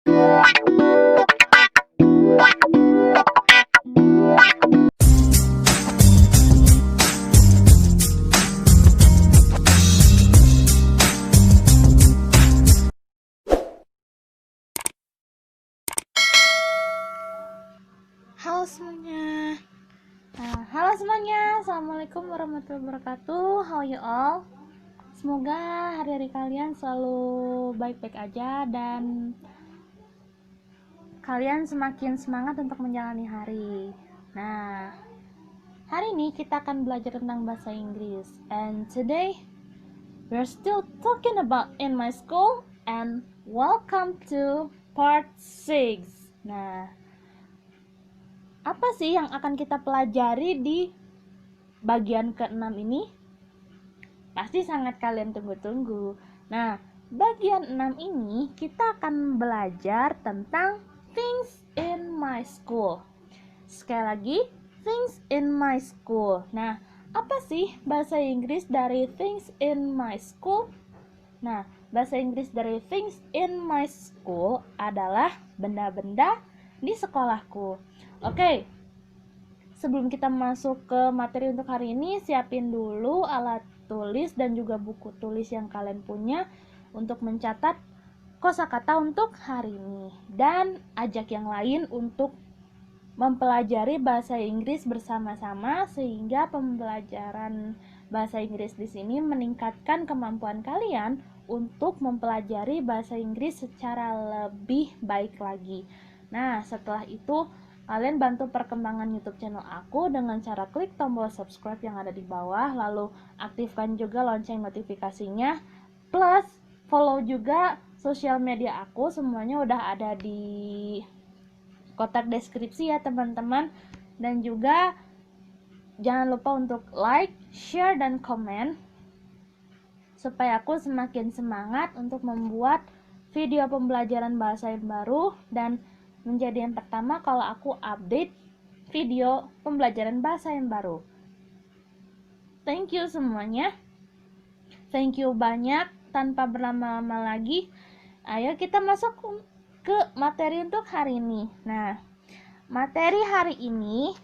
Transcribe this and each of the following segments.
Halo semuanya, Assalamualaikum warahmatullahi wabarakatuh. How are you all? Semoga hari-hari kalian selalu baik-baik aja dan kalian semakin semangat untuk menjalani hari. Nah, hari ini kita akan belajar tentang bahasa Inggris. And today we're still talking about in my school, and welcome to part 6. Nah, apa sih yang akan kita pelajari di bagian ke-6 ini? Pasti sangat kalian tunggu-tunggu. Nah, bagian 6 ini kita akan belajar tentang things in my school. Sekali lagi, things in my school. Nah, apa sih bahasa Inggris dari things in my school? Nah, bahasa Inggris dari things in my school adalah benda-benda di sekolahku. Oke, sebelum kita masuk ke materi untuk hari ini, siapin dulu alat tulis dan juga buku tulis yang kalian punya untuk mencatat kosakata untuk hari ini. Dan ajak yang lain untuk mempelajari bahasa Inggris bersama-sama sehingga pembelajaran bahasa Inggris di sini meningkatkan kemampuan kalian untuk mempelajari bahasa Inggris secara lebih baik lagi. Nah, setelah itu kalian bantu perkembangan YouTube channel aku dengan cara klik tombol subscribe yang ada di bawah, lalu aktifkan juga lonceng notifikasinya, plus follow juga sosial media aku, semuanya udah ada di kotak deskripsi ya teman-teman. Dan juga jangan lupa untuk like, share, dan komen supaya aku semakin semangat untuk membuat video pembelajaran bahasa yang baru dan menjadi yang pertama kalau aku update video pembelajaran bahasa yang baru. Thank you semuanya. Thank you banyak. Tanpa berlama-lama lagi, ayo kita masuk ke materi untuk hari ini. Nah, materi hari ini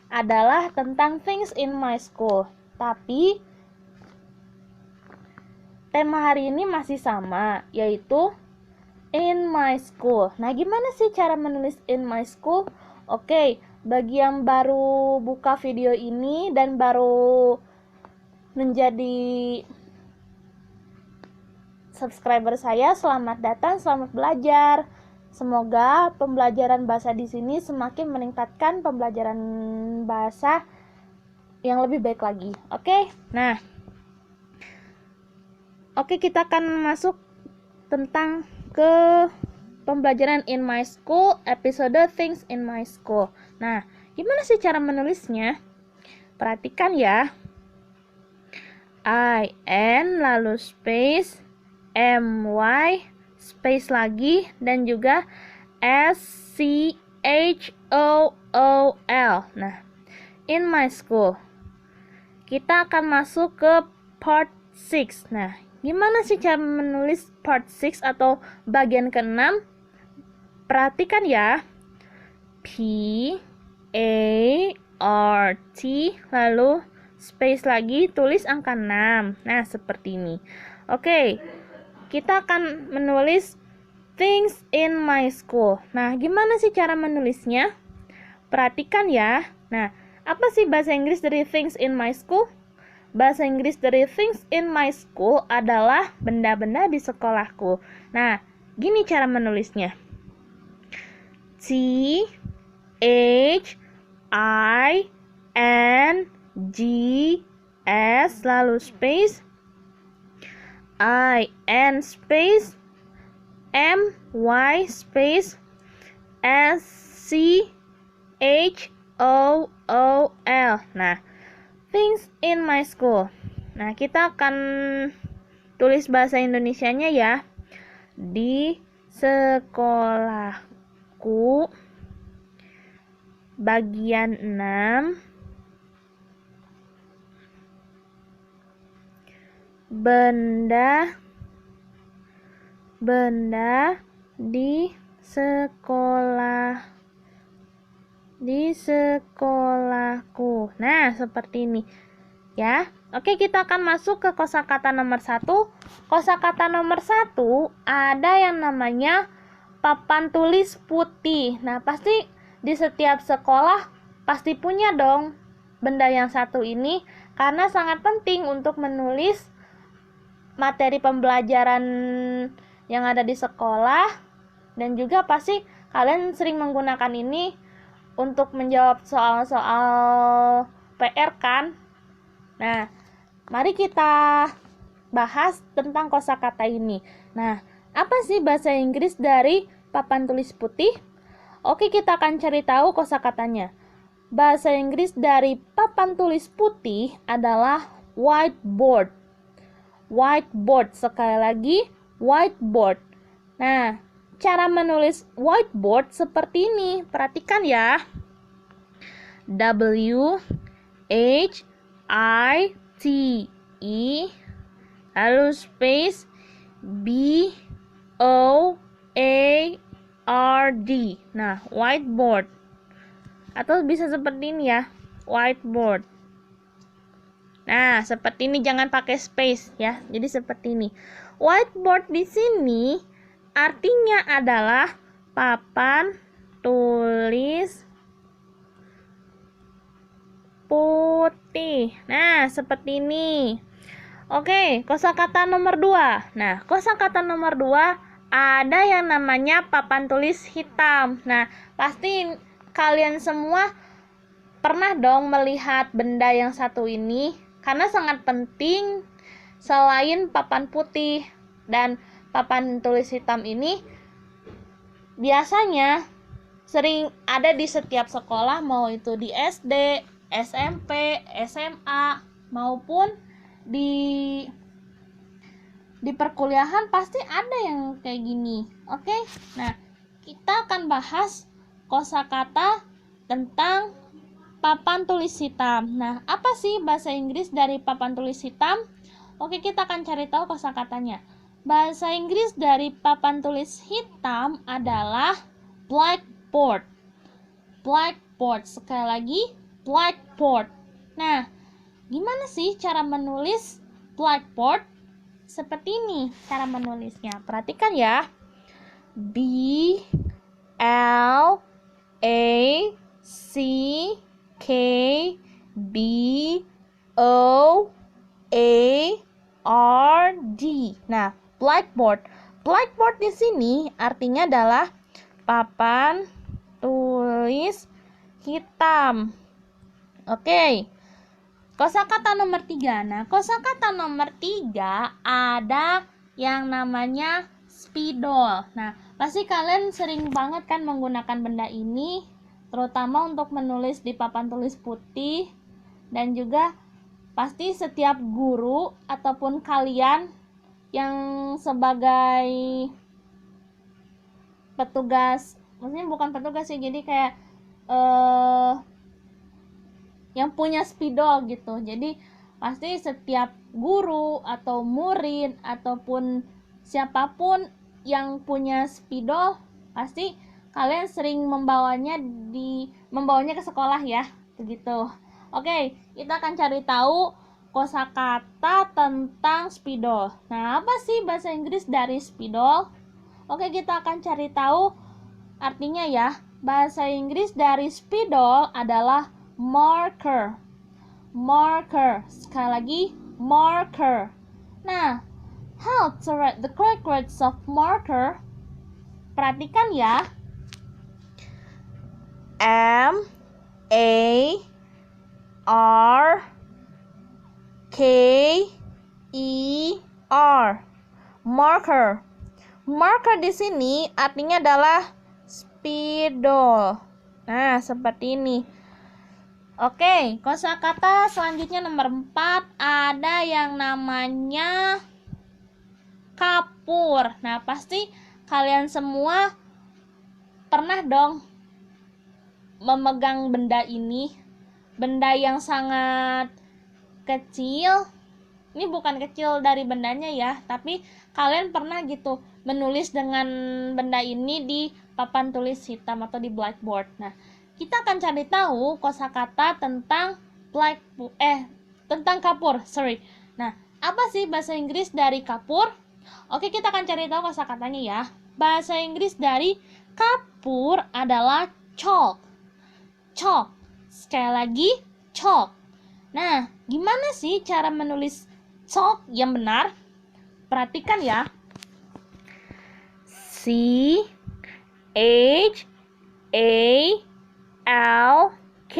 adalah tentang things in my school. Tapi tema hari ini masih sama, yaitu in my school. Nah, gimana sih cara menulis in my school? Oke, bagi yang baru buka video ini dan baru menjadi subscriber saya, selamat datang, selamat belajar. Semoga pembelajaran bahasa di sini semakin meningkatkan pembelajaran bahasa yang lebih baik lagi. Oke? Nah, oke, kita akan masuk tentang ke pembelajaran in my school, episode things in my school. Nah, gimana sih cara menulisnya? Perhatikan ya. I-N lalu space M-Y space lagi dan juga S-C-H-O-O-L. Nah, in my school. Kita akan masuk ke part 6. Nah, gimana sih cara menulis part 6 atau bagian ke-6? Perhatikan ya. P-A-R-T lalu space lagi, tulis angka 6. Nah, seperti ini. Oke, kita akan menulis things in my school. Nah, gimana sih cara menulisnya? Perhatikan ya. Nah, apa sih bahasa Inggris dari things in my school? Bahasa Inggris dari things in my school adalah benda-benda di sekolahku. Nah, gini cara menulisnya. T H I N G S lalu space I N space M Y space S C H O O L. Nah, things in my school. Nah, kita akan tulis bahasa Indonesianya ya. Di sekolahku bagian 6 benda di sekolah di sekolahku. Nah, seperti ini ya. Oke, kita akan masuk ke kosakata nomor 1. Kosakata nomor 1 ada yang namanya papan tulis putih. Nah, pasti di setiap sekolah pasti punya dong benda yang satu ini, karena sangat penting untuk menulis materi pembelajaran yang ada di sekolah, dan juga pasti kalian sering menggunakan ini untuk menjawab soal-soal PR kan. Nah, mari kita bahas tentang kosakata ini. Nah, apa sih bahasa Inggris dari papan tulis putih? Oke, kita akan cari tahu kosakatanya. Bahasa Inggris dari papan tulis putih adalah whiteboard. Whiteboard, sekali lagi whiteboard. Nah, cara menulis whiteboard seperti ini. Perhatikan ya. W H I T E lalu space B O A R D. Nah, whiteboard. Atau bisa seperti ini ya, whiteboard. Nah, seperti ini, jangan pakai space ya. Jadi seperti ini. Whiteboard di sini artinya adalah papan tulis putih. Nah, seperti ini. Oke, kosakata nomor 2. Nah, kosakata nomor 2 ada yang namanya papan tulis hitam. Nah, pasti kalian semua pernah dong melihat benda yang satu ini, karena sangat penting selain papan putih dan papan tulis hitam ini biasanya sering ada di setiap sekolah, mau itu di SD, SMP, SMA, maupun di perkuliahan pasti ada yang kayak gini. Oke, nah kita akan bahas kosakata tentang papan tulis hitam. Nah, apa sih bahasa Inggris dari papan tulis hitam? Oke, kita akan cari tahu kosakatanya. Bahasa Inggris dari papan tulis hitam adalah blackboard. Blackboard, sekali lagi blackboard. Nah, gimana sih cara menulis blackboard? Seperti ini cara menulisnya. Perhatikan ya. B L A C K B O A R D. Nah, blackboard. Blackboard di sini artinya adalah papan tulis hitam. Oke. Kosakata nomor 3. Nah, kosakata nomor 3 ada yang namanya spidol. Nah, pasti kalian sering banget kan menggunakan benda ini, terutama untuk menulis di papan tulis putih, dan juga pasti setiap guru ataupun kalian yang sebagai petugas, maksudnya bukan petugas sih, jadi kayak yang punya spidol gitu. Jadi pasti setiap guru atau murid ataupun siapapun yang punya spidol, pasti kalian sering membawanya ke sekolah ya, begitu. Oke, kita akan cari tahu kosakata tentang spidol. Nah, apa sih bahasa Inggris dari spidol? Oke, kita akan cari tahu artinya ya. Bahasa Inggris dari spidol adalah marker. Marker. Sekali lagi, marker. Nah, how to write the correct words of marker? Perhatikan ya. M A R K E R. Marker. Marker di sini artinya adalah spidol. Nah, seperti ini. Oke, kosakata selanjutnya nomor 4 ada yang namanya kapur. Nah, pasti kalian semua pernah dong memegang benda ini. Benda yang sangat kecil. Ini bukan kecil dari bendanya ya, tapi kalian pernah gitu menulis dengan benda ini di papan tulis hitam atau di blackboard. Nah, kita akan cari tahu kosakata tentang tentang kapur. Nah, apa sih bahasa Inggris dari kapur? Oke, kita akan cari tahu kosakatanya ya. Bahasa Inggris dari kapur adalah chalk. Chalk. Sekali lagi, chalk. Nah, gimana sih cara menulis chalk yang benar? Perhatikan ya. C H A L K.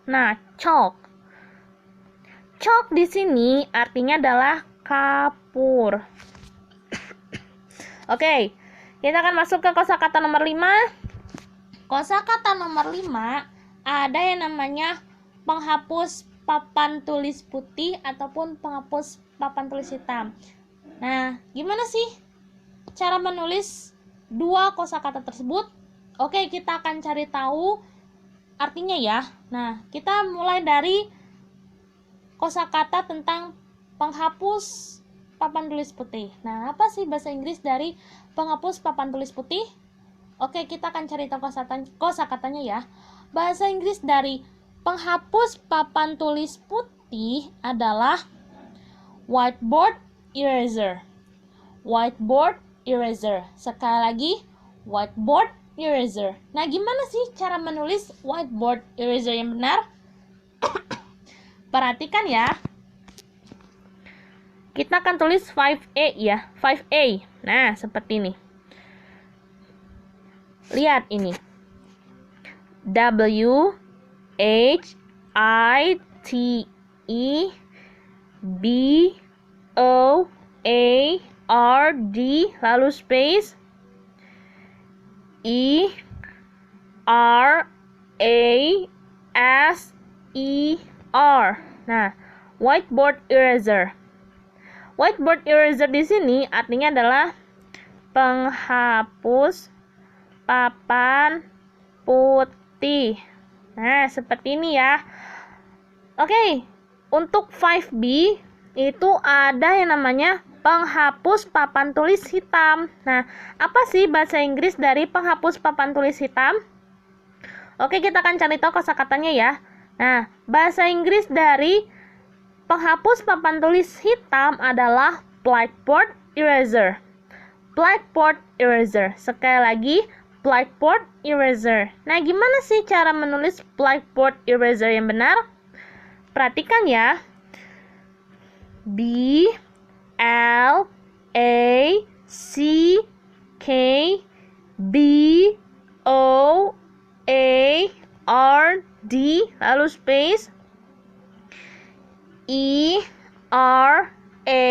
Nah, chalk. Chalk di sini artinya adalah kapur. Oke, kita akan masuk ke kosakata nomor 5. Kosakata nomor 5 ada yang namanya penghapus papan tulis putih ataupun penghapus papan tulis hitam. Nah, gimana sih cara menulis dua kosakata tersebut? Oke, kita akan cari tahu artinya ya. Nah, kita mulai dari kosakata tentang penghapus papan tulis putih. Nah, apa sih bahasa Inggris dari penghapus papan tulis putih? Oke, kita akan cari tahu kosakatanya ya. Bahasa Inggris dari penghapus papan tulis putih adalah whiteboard eraser. Whiteboard eraser. Sekali lagi, whiteboard eraser. Nah, gimana sih cara menulis whiteboard eraser yang benar? Perhatikan ya. Kita akan tulis 5A ya, 5A. Nah, seperti ini. Lihat ini. W H I T E B O A R D lalu space E R A S E R. Nah, whiteboard eraser. Whiteboard eraser di sini artinya adalah penghapus papan putih. Nah, seperti ini ya. Oke, untuk 5B itu ada yang namanya penghapus papan tulis hitam. Nah, apa sih bahasa Inggris dari penghapus papan tulis hitam? Oke, kita akan cari tahu kosakatanya ya. Nah, bahasa Inggris dari penghapus papan tulis hitam adalah blackboard eraser. Blackboard eraser. Sekali lagi, blackboard eraser. Nah, gimana sih cara menulis blackboard eraser yang benar? Perhatikan ya. B L A C K B O A R D lalu space E R A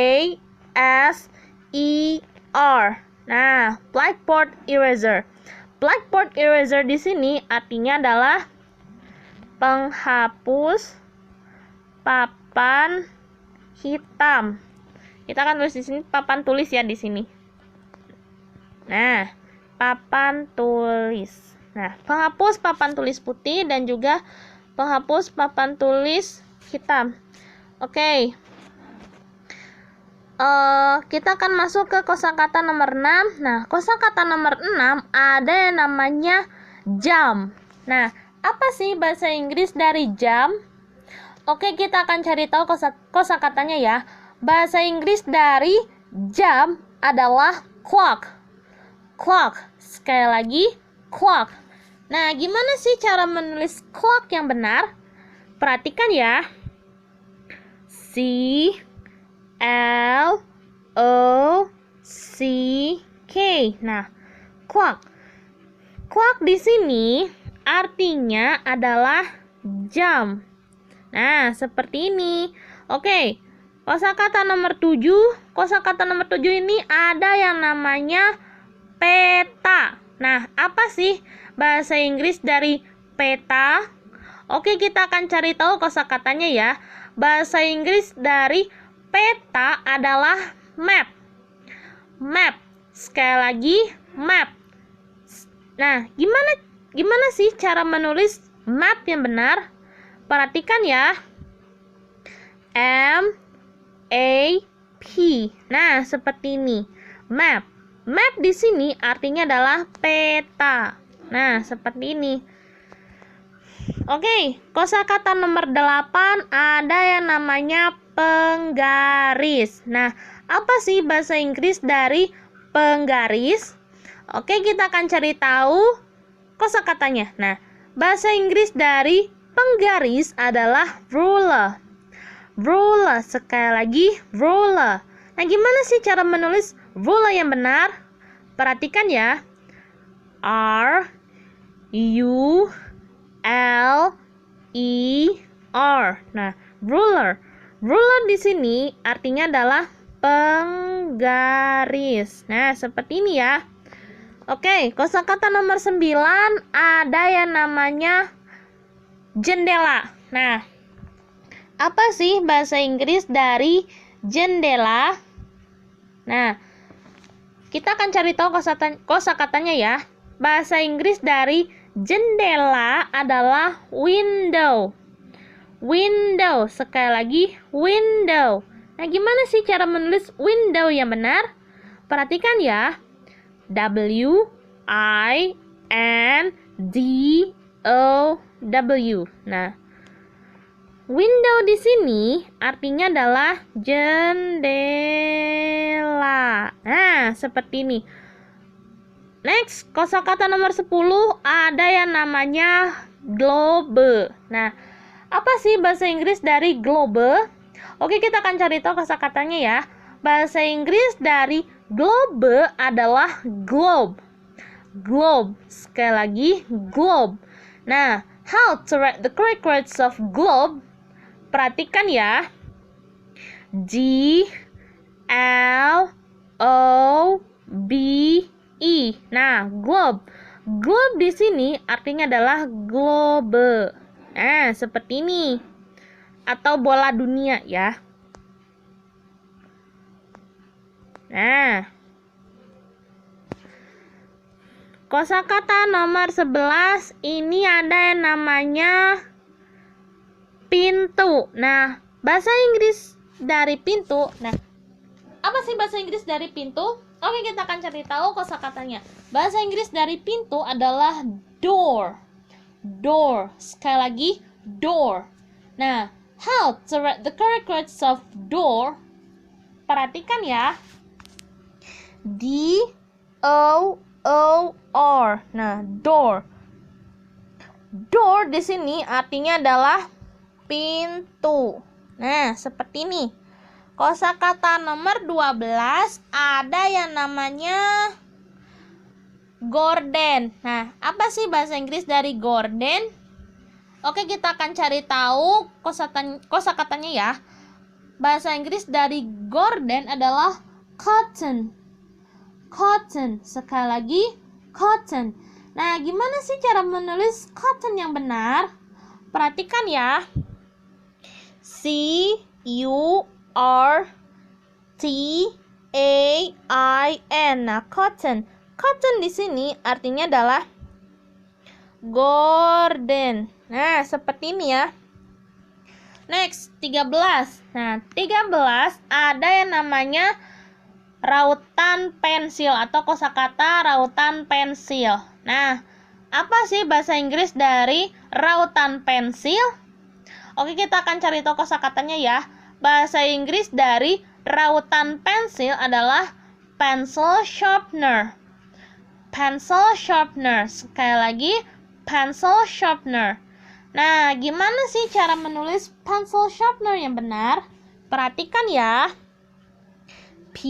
S E R. Nah, blackboard eraser. Blackboard eraser di sini artinya adalah penghapus papan hitam. Kita akan tulis di sini papan tulis ya di sini. Nah, papan tulis. Nah, penghapus papan tulis putih dan juga penghapus papan tulis hitam. Oke. Kita akan masuk ke kosakata nomor 6. Nah, kosakata nomor 6 ada yang namanya jam. Nah, apa sih bahasa Inggris dari jam? Oke, kita akan cari tahu kosakatanya ya. Bahasa Inggris dari jam adalah clock. Clock. Sekali lagi, clock. Nah, gimana sih cara menulis clock yang benar? Perhatikan ya. C L O C K. Nah, clock. Clock di sini artinya adalah jam. Nah, seperti ini. Oke. Kosakata nomor 7. Kosakata nomor 7 ini ada yang namanya peta. Nah, apa sih bahasa Inggris dari peta? Oke, kita akan cari tahu kosakatanya ya. Bahasa Inggris dari peta adalah map. Map. Sekali lagi, map. Nah, gimana sih cara menulis map yang benar? Perhatikan ya. M A P. Nah, seperti ini. Map. map di sini artinya adalah peta. Nah, seperti ini. Oke, kosakata nomor 8 ada yang namanya penggaris. Nah, apa sih bahasa Inggris dari penggaris? Oke, kita akan cari tahu kosakatanya. Nah, bahasa Inggris dari penggaris adalah ruler. Ruler, sekali lagi ruler. Nah, gimana sih cara menulis ruler yang benar? Perhatikan ya. R U L E R. Nah, ruler. Ruler di sini artinya adalah penggaris. Nah, seperti ini ya. Oke, kosakata nomor 9 ada yang namanya jendela. Nah, apa sih bahasa Inggris dari jendela? Nah, kita akan cari tahu kosakatanya ya. Bahasa Inggris dari jendela adalah window. Window, sekali lagi window. Nah, gimana sih cara menulis window yang benar? Perhatikan ya. W I N D O W. Nah, window di sini artinya adalah jendela. Nah, seperti ini. Next, kosakata nomor 10 ada yang namanya globe. Nah, apa sih bahasa Inggris dari globe? Oke, kita akan cari tahu kosakatanya ya. Bahasa Inggris dari globe adalah globe. Globe. Sekali lagi, globe. Nah, how to write the correct words of globe? Perhatikan ya. G L O B E. Nah, globe. Globe di sini artinya adalah globe. Nah, seperti ini. Atau bola dunia ya. Nah, kosakata nomor 11 ini ada yang namanya pintu. Nah, bahasa Inggris dari pintu. Nah, apa sih bahasa Inggris dari pintu? Oke, kita akan cari tahu kosakatanya. Bahasa Inggris dari pintu adalah door. Door. Sekali lagi, door. Nah, how to write the correct words of door? Perhatikan ya. D O O R. Nah, door. Door di sini artinya adalah pintu. Nah, seperti ini. Kosakata nomor 12 ada yang namanya gorden. Nah, apa sih bahasa Inggris dari gorden? Oke, kita akan cari tahu kosakatanya ya. Bahasa Inggris dari gorden adalah cotton. Cotton. Sekali lagi, cotton. Nah, gimana sih cara menulis cotton yang benar? Perhatikan ya. C U R T A I N. Nah, cotton. Cotton di sini artinya adalah gorden. Nah, seperti ini ya. Next, 13. Nah, 13 ada yang namanya rautan pensil atau kosakata rautan pensil. Nah, apa sih bahasa Inggris dari rautan pensil? Oke, kita akan cari tahu kosakatanya ya. Bahasa Inggris dari rautan pensil adalah pencil sharpener. Pencil sharpener. Sekali lagi, pencil sharpener. Nah, gimana sih cara menulis pencil sharpener yang benar? Perhatikan ya. P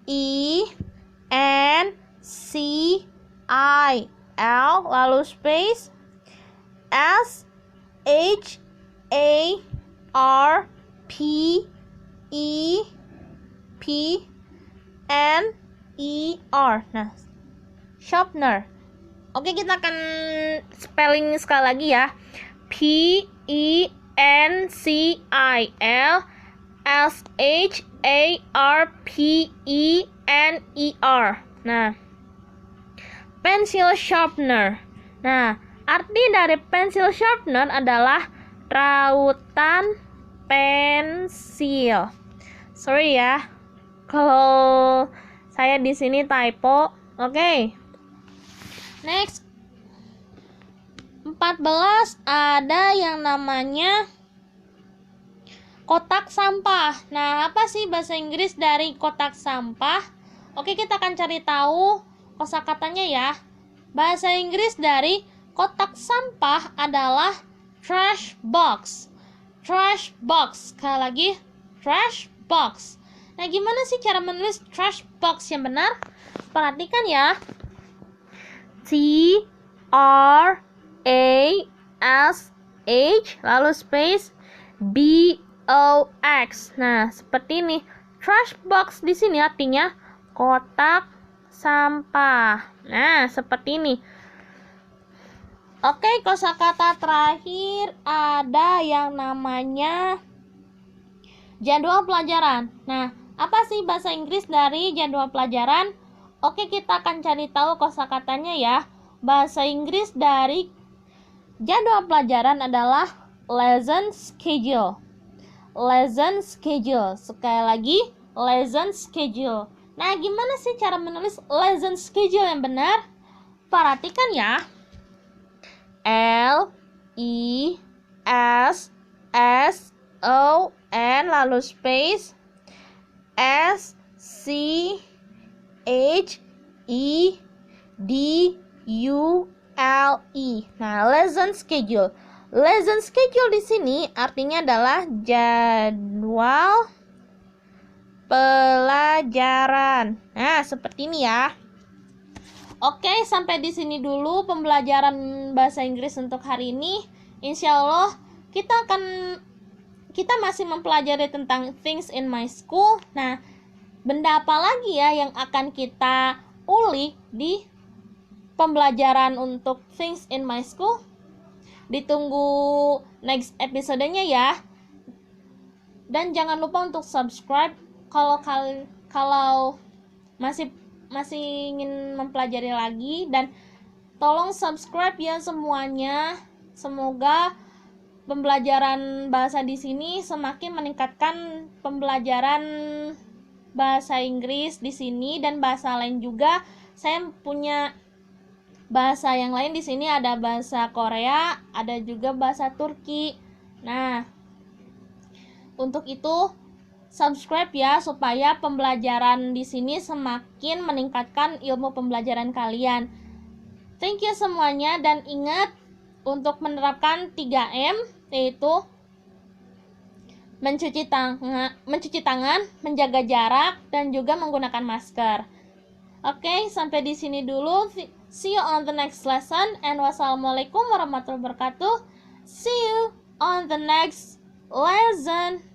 E N C I L lalu space S H A R P E P N E R. Nah, sharpener. Oke, kita akan spelling sekali lagi ya. P E N C I L S H A R P E N E R. Nah, pencil sharpener. Nah, arti dari pencil sharpener adalah rautan pensil. Sorry ya, kalau Saya di sini typo. Oke. Next. 14 ada yang namanya kotak sampah. Nah, apa sih bahasa Inggris dari kotak sampah? Oke, kita akan cari tahu kosakatanya ya. Bahasa Inggris dari kotak sampah adalah trash box. Trash box. Sekali lagi, trash box. Nah, gimana sih cara menulis trash box yang benar? Perhatikan ya. T R A S H lalu space B O X. Nah, seperti ini. Trash box di sini artinya kotak sampah. Nah, seperti ini. Oke, kosakata terakhir ada yang namanya jadwal pelajaran. Nah, apa sih bahasa Inggris dari jadwal pelajaran? Oke, kita akan cari tahu kosakatanya ya. Bahasa Inggris dari jadwal pelajaran adalah lesson schedule. Lesson schedule. Sekali lagi, lesson schedule. Nah, gimana sih cara menulis lesson schedule yang benar? Perhatikan ya. L I S S O N lalu space S C H E D U L E. Nah, lesson schedule. Lesson schedule di sini artinya adalah jadwal pelajaran. Nah, seperti ini ya. Oke, sampai di sini dulu pembelajaran bahasa Inggris untuk hari ini. Insya Allah kita masih mempelajari tentang things in my school. Nah, benda apa lagi ya yang akan kita ulik di pembelajaran untuk things in my school? Ditunggu next episodenya ya. Dan jangan lupa untuk subscribe kalau masih ingin mempelajari lagi, dan tolong subscribe ya semuanya. Semoga pembelajaran bahasa di sini semakin meningkatkan pembelajaran bahasa Inggris di sini dan bahasa lain juga. Saya punya bahasa yang lain di sini, ada bahasa Korea, ada juga bahasa Turki. Nah, untuk itu subscribe ya supaya pembelajaran di sini semakin meningkatkan ilmu pembelajaran kalian. Thank you semuanya, dan ingat untuk menerapkan 3M, yaitu mencuci tangan, menjaga jarak, dan juga menggunakan masker. Oke, sampai di sini dulu. See you on the next lesson, and wassalamualaikum warahmatullahi wabarakatuh. See you on the next lesson.